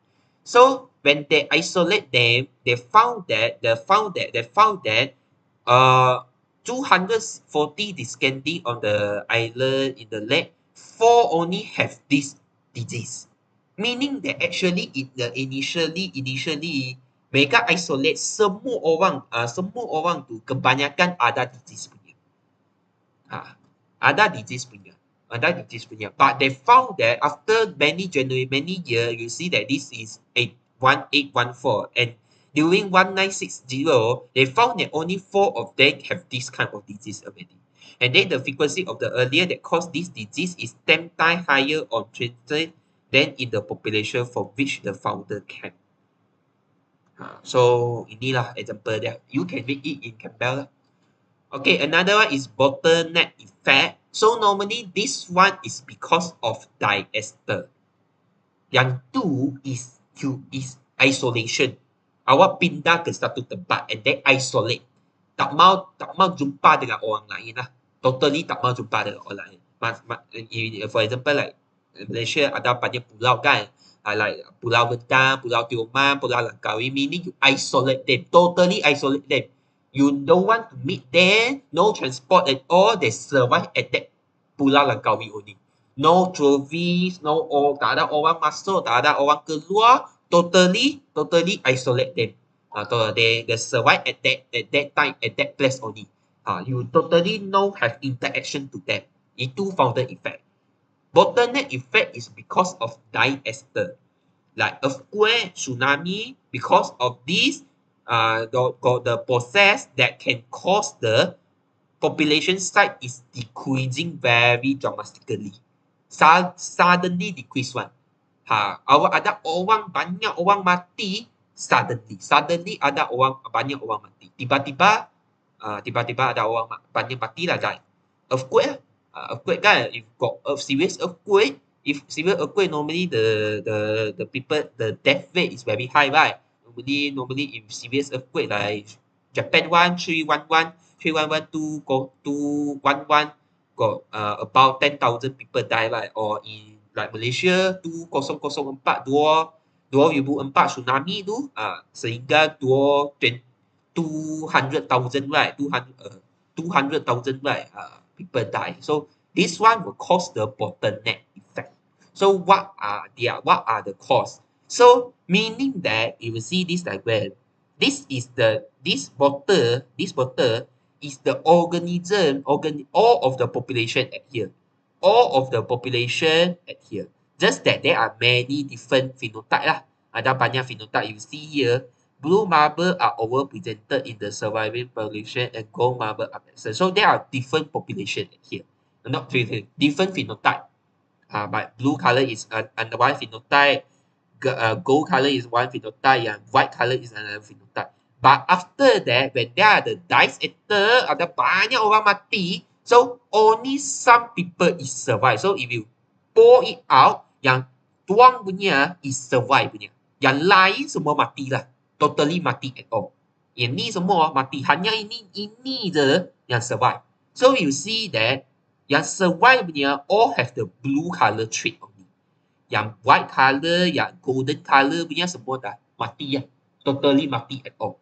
Speaker 1: So when they isolate them, they found that 240 descending on the island in the lake, 4 only have this disease. Meaning that actually initially mereka isolate semua orang tu kebanyakan ada disease punya. Ada disease punya. But they found that after many years, you see that this is 1814 and during 1960, they found that only 4 of them have this kind of disease already. And then the frequency of the earlier that caused this disease is 10 times higher on transit than in the population from which the founder came. So inilah example dia. You can read it in Campbell. Okay, another one is bottleneck effect. So normally this one is because of diester. Yang tu is isolation. Awak pindah ke satu tempat and then isolate. Tak mau jumpa dengan orang lain lah. Totally tak mau jumpa dengan orang lain. For example, like Malaysia ada banyak pulau kan. Like Pulau Vendang, Pulau Tioman, Pulau Langkawi. Meaning you isolate them. Totally isolate them. You don't want to meet them. No transport at all. They survive at that Pulau Langkawi only. No tourists, tak ada orang masuk, tak ada orang keluar. Totally isolate them. They survive at that time at that place only. You totally no have interaction to them. Itu founder effect. Bottleneck effect is because of diester, like earthquake, tsunami. Because of this, got the process that can cause the population size is decreasing very dramatically. Suddenly decrease one. Ada orang banyak orang mati suddenly ada orang banyak orang mati. Tiba-tiba ada orang banyak mati lah kan. Earthquake lah. Earthquake kan, if got a serious earthquake, normally the people, the death rate is very high, right? Normally if serious earthquake like Japan 311 211 got about 10,000 people die, right? Or in like Malaysia 2004 2004 tsunami tu sehingga 200,000, right? 200,000, right? People die. So this one will cause the bottleneck effect. So what are the cause? So meaning that you will see this diagram. This bottle is the organism, all of the population at here. All of the population at here. Just that there are many different phenotype lah. Ada banyak phenotype you see here. Blue marble are overrepresented in the surviving population and gold marble are absent. So there are different population at here. Not different phenotype. But blue color is one phenotype, gold color is one phenotype, and white color is another phenotype. But after that, when there are the diaster, ada banyak orang mati, so only some people is survive. So if you pour it out, yang tuang punya is survive punya. Yang lain semua mati lah. Totally mati at all. Yang ni semua mati. Hanya ini je yang survive. So you see that yang survive punya all have the blue color trait only. Yang white color, yang golden color punya semua dah mati lah. Totally mati at all.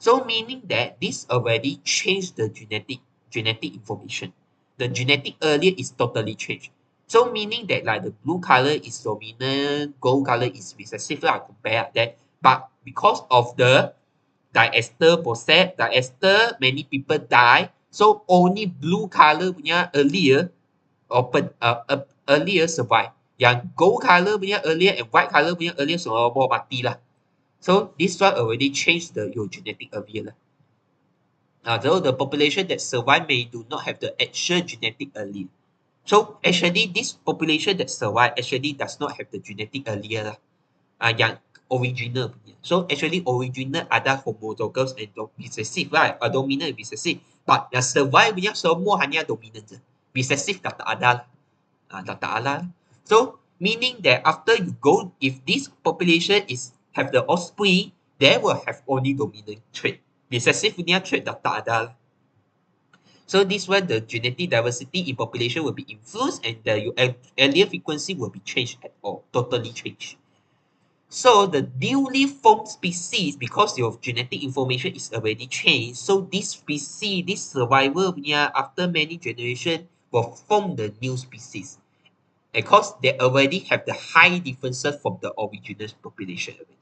Speaker 1: So meaning that this already changed the genetic information. The genetic earlier is totally changed. So meaning that like the blue color is dominant, gold color is recessive lah, compare that. But because of the diaster process, many people die. So only blue color punya earlier survive. Yang gold color punya earlier and white color punya earlier semua mati lah. So this one already changed your genetic earlier. So the population that survive may do not have the actual genetic allele. So actually this population that survive actually does not have the genetic allele lah. Yang original punya. So actually original ada homozygous and recessive, right? Dominant and recessive. But yang survive punya semua hanya dominant je. Recessive dah tak ada lah. Dah tak ada lah. So meaning that after you go, if this population is have the offspring, they will have only dominant trait. Recessive punya trait dah tak ada lah. So this one, the genetic diversity in population will be influenced and the allele frequency will be changed at all, totally changed. So the newly formed species, because your genetic information is already changed, so this species, this survivor punya after many generations will form the new species. Because they already have the high differences from the original population already.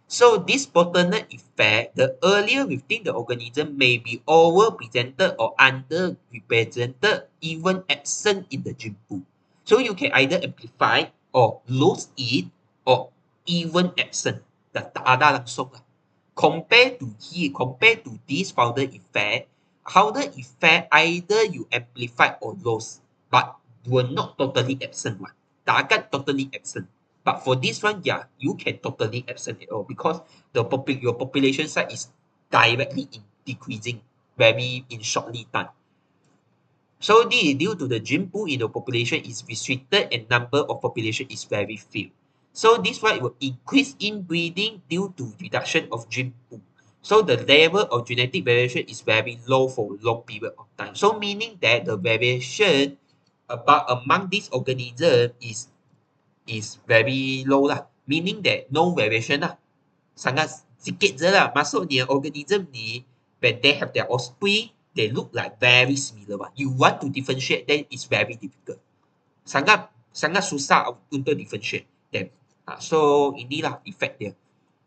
Speaker 1: So this bottleneck effect, the earlier within the organism may be overrepresented or underrepresented, even absent in the gene pool. So you can either amplify or lose it or even absent. Tak ada langsung lah. Compared to this founder effect either you amplify or lose, but will not totally absent one. Tak akan totally absent. But for this one, yeah, you can totally absent it all because your population size is directly decreasing very in shortly time. So this is due to the gene pool in the population is restricted and number of population is very few. So this one will increase inbreeding due to reduction of gene pool. So the level of genetic variation is very low for a long period of time. So meaning that the variation among these organisms is very low lah. Meaning that no variation lah. Sangat sikit je lah. Maksudnya organism ni, when they have their offspring, they look like very similar one. You want to differentiate them, it's very difficult. Sangat susah untuk differentiate them. So inilah effect dia.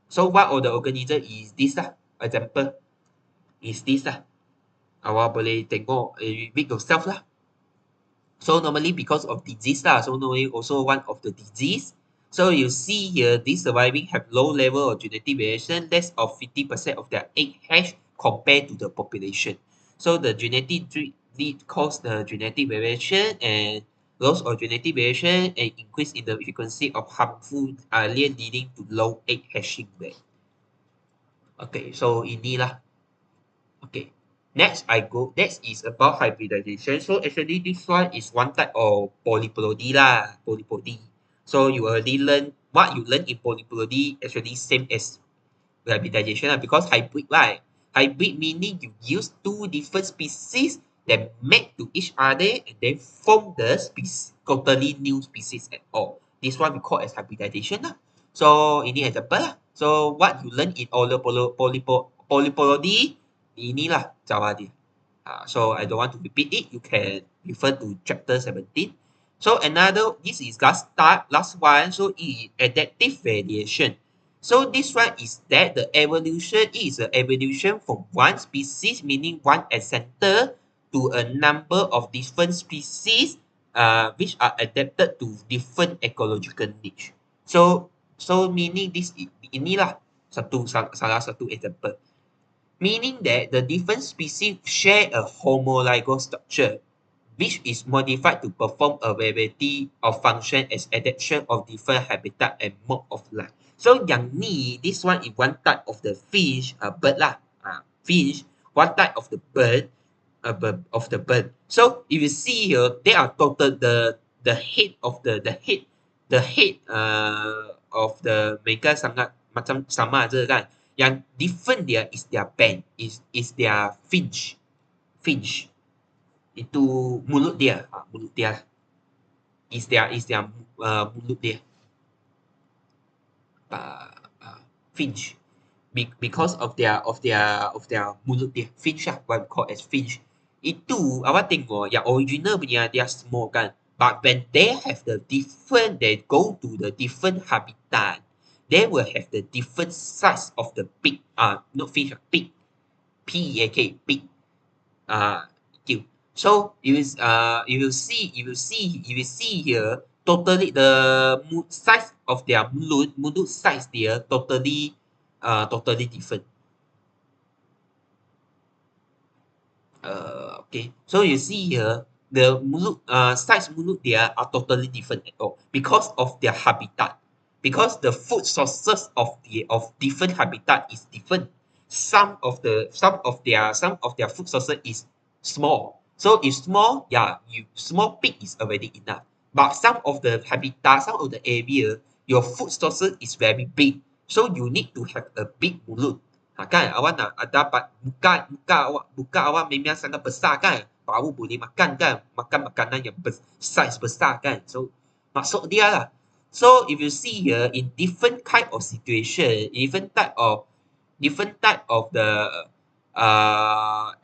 Speaker 1: So what of the organism is this lah? Example is this lah. Awak boleh tengok, read yourself lah. So normally because of disease lah, so normally also one of the disease. So you see here, these surviving have low level of genetic variation, less of 50% of their egg hatch compared to the population. So the genetic lead cause the genetic variation and loss of genetic variation and increase in the frequency of harmful allele leading to low egg hatching rate. Okay, so inilah. Okay. Next, next is about hybridization. So actually, this one is one type of polyploidy lah. Polyploidy. So you already learn what you learn in polyploidy actually same as hybridization lah. Because hybrid, right? Hybrid meaning you use two different species that mate to each other and then form the totally new species at all. This one we call as hybridization lah. So ini example lah. So what you learn in polyploidy, inilah Java dia. So I don't want to repeat it. You can refer to chapter 17. So this is last one. So adaptive variation. So this one is that the evolution is an evolution from one species, meaning one ancestor, to a number of different species, which are adapted to different ecological niche. So meaning inilah salah satu example. Meaning that the different species share a homologous structure, which is modified to perform a variety of function as adaptation of different habitat and mode of life. So yang ni, this one is one type of the fish, bird lah, fish, one type of the bird, So if you see here, they are total the head of the head of the mereka sangat macam sama je kan. Yang different dia is their band, is their finch. Itu mulut dia, mulut dia. Is their mulut dia. Finch. Because of their mulut dia, finch lah, what we call as finch. Itu awak tengok yang original punya dia small kan. But when they have the different, they go to the different habitat, they will have the different size of the beak. Not fish, beak. P-E-A-K, beak. So you will see here, totally the size of their mulut size there totally different. Okay, so you see here the size mulut there are totally different at all because of their habitat. Because the food sources of different habitat is different. Some of their food sources is small. So if small, small pig is already enough. But some of the habitat, some of the area, your food sources is very big. So you need to have a big mulut. Kan awak nak dapat muka awak memang sangat besar kan, baru boleh makan kan, makan makanan yang size besar kan. So maksud dia lah. So if you see here in different kind of situation, different type of the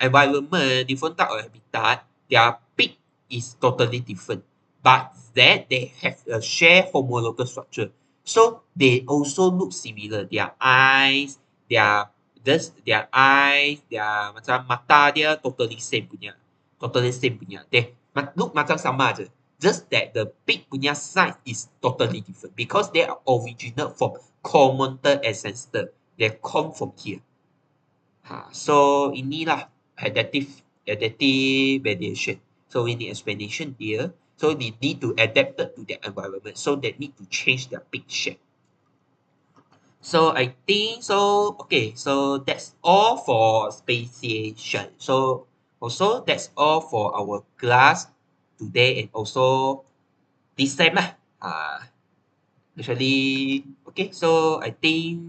Speaker 1: environment, different type of habitat, their peak is totally different. But that they have a shared homologous structure. So they also look similar. Their eyes, their macam mata dia totally same punya. They look macam sama je. Just that the beak punya size is totally different because they are original from common ancestor. They come from here. So inilah adaptive variation. So we need explanation here. So they need to adapt to their environment. So they need to change their beak shape. So I think so. Okay, so that's all for speciation. So also that's all for our class today and also this time lah. Actually, okay. So I think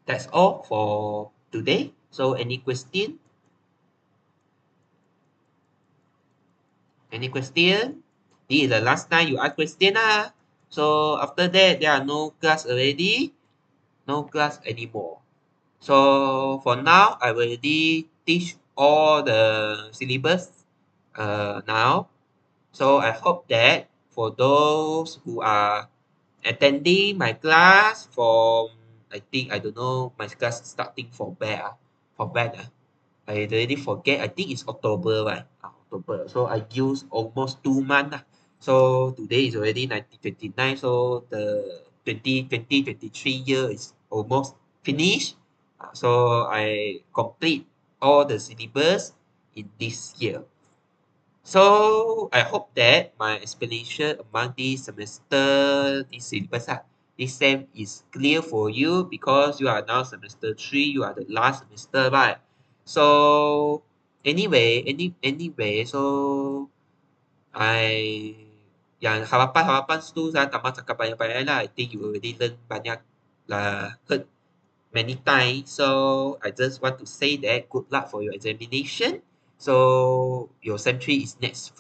Speaker 1: that's all for today. So any question? Any question? This is the last time you ask question lah. So after that, there are no class already. No class anymore. So for now, I will already teach all the syllabus now. So I hope that for those who are attending my class from I think I don't know my class starting for bad for bad I already forget. I think it's October, right? October. So I use almost 2 months. So today is already 1929. So the 2023 year is almost finished. So I complete all the syllabus in this year. So I hope that my explanation among this semester, this syllabus, this sem is clear for you because you are now semester 3, you are the last semester, right? So anyway, so I yang harapan-harapan tu saya tambah cakap banyak-banyak lah. I think you already learn banyak lah, heard many times. So I just want to say that good luck for your examination. So your century is next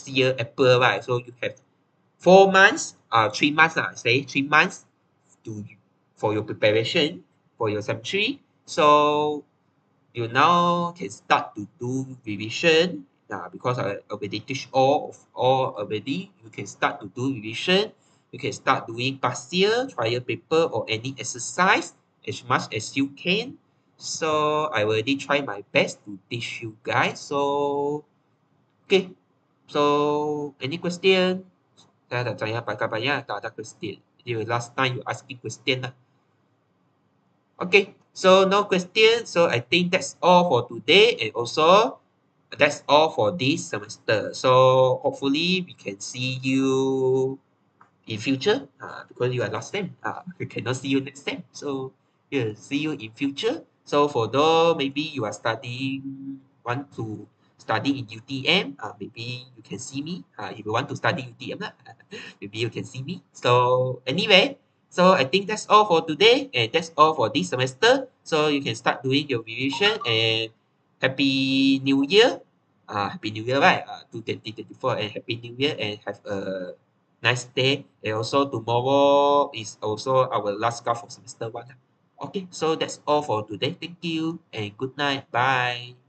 Speaker 1: year April, right? So you have 4 months, 3 months, I say 3 months to for your preparation for your century. So you now can start to do revision. Because I already teach all already. You can start to do revision. You can start doing past year, trial paper, or any exercise as much as you can. So I already try my best to teach you guys. So okay. So any question? Saya dah tanya banyak-banyak, tak ada question. Jadi last time you asking question lah. Okay, so no question. So I think that's all for today, and also that's all for this semester. So hopefully we can see you in future. Because you are last time. We cannot see you next time. So yeah, see you in future. So for those maybe you are studying, want to study in UTM, maybe you can see me. If you want to study UTM lah, maybe you can see me. So anyway, so I think that's all for today, and that's all for this semester. So you can start doing your revision, and Happy New Year. Happy New Year, right? To 2024, and Happy New Year, and have a nice day. And also tomorrow is also our last class for semester 1. Okay, so that's all for today. Thank you and good night. Bye.